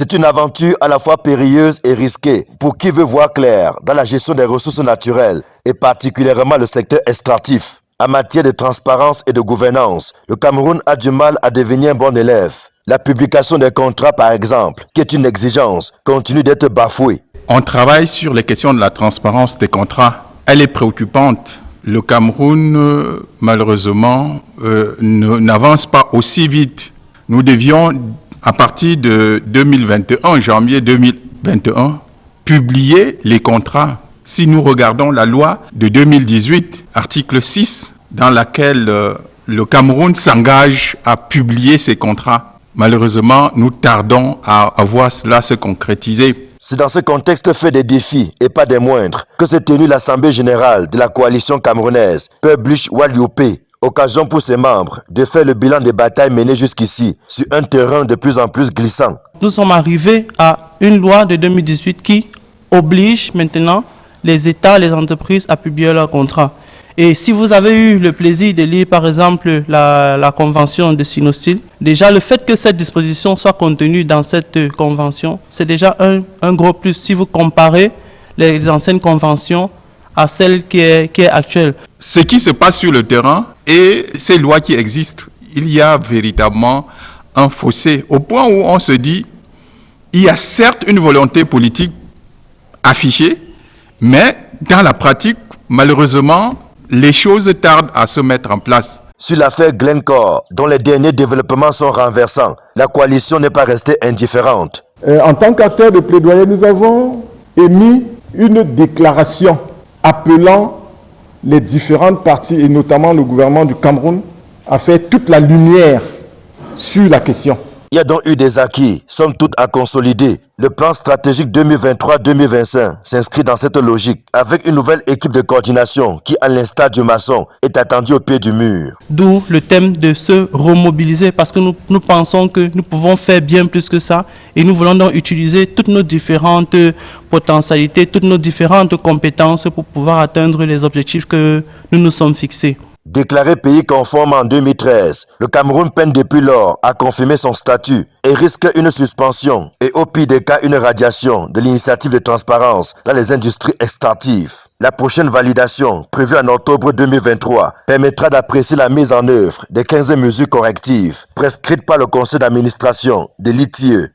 C'est une aventure à la fois périlleuse et risquée pour qui veut voir clair dans la gestion des ressources naturelles et particulièrement le secteur extractif. En matière de transparence et de gouvernance, le Cameroun a du mal à devenir un bon élève. La publication des contrats, par exemple, qui est une exigence, continue d'être bafouée. On travaille sur les questions de la transparence des contrats. Elle est préoccupante. Le Cameroun, malheureusement, n'avance pas aussi vite. Nous devions, à partir de 2021, janvier 2021, publier les contrats. Si nous regardons la loi de 2018, article 6, dans laquelle le Cameroun s'engage à publier ses contrats, malheureusement, nous tardons à voir cela se concrétiser. C'est dans ce contexte fait des défis, et pas des moindres, que s'est tenue l'Assemblée générale de la coalition camerounaise, Peublish-Waliopé, occasion pour ses membres de faire le bilan des batailles menées jusqu'ici sur un terrain de plus en plus glissant. Nous sommes arrivés à une loi de 2018 qui oblige maintenant les États, les entreprises à publier leurs contrats. Et si vous avez eu le plaisir de lire par exemple la convention de Sinostyle, déjà le fait que cette disposition soit contenue dans cette convention, c'est déjà un gros plus si vous comparez les anciennes conventions à celle qui est actuelle. Ce qui se passe sur le terrain et ces lois qui existent, il y a véritablement un fossé au point où on se dit, il y a certes une volonté politique affichée, mais dans la pratique, malheureusement, les choses tardent à se mettre en place. Sur l'affaire Glencore, dont les derniers développements sont renversants, la coalition n'est pas restée indifférente. En tant qu'acteur de plaidoyer, nous avons émis une déclaration appelant les différentes parties, et notamment le gouvernement du Cameroun, à faire toute la lumière sur la question. Il y a donc eu des acquis, somme toute à consolider. Le plan stratégique 2023-2025 s'inscrit dans cette logique, avec une nouvelle équipe de coordination qui, à l'instar du maçon, est attendue au pied du mur. D'où le thème de se remobiliser, parce que nous pensons que nous pouvons faire bien plus que ça, et nous voulons donc utiliser toutes nos différentes potentialités, toutes nos différentes compétences pour pouvoir atteindre les objectifs que nous nous sommes fixés. Déclaré pays conforme en 2013, le Cameroun peine depuis lors à confirmer son statut et risque une suspension et au pire des cas une radiation de l'initiative de transparence dans les industries extractives. La prochaine validation, prévue en octobre 2023, permettra d'apprécier la mise en œuvre des 15 mesures correctives prescrites par le conseil d'administration de l'ITIE.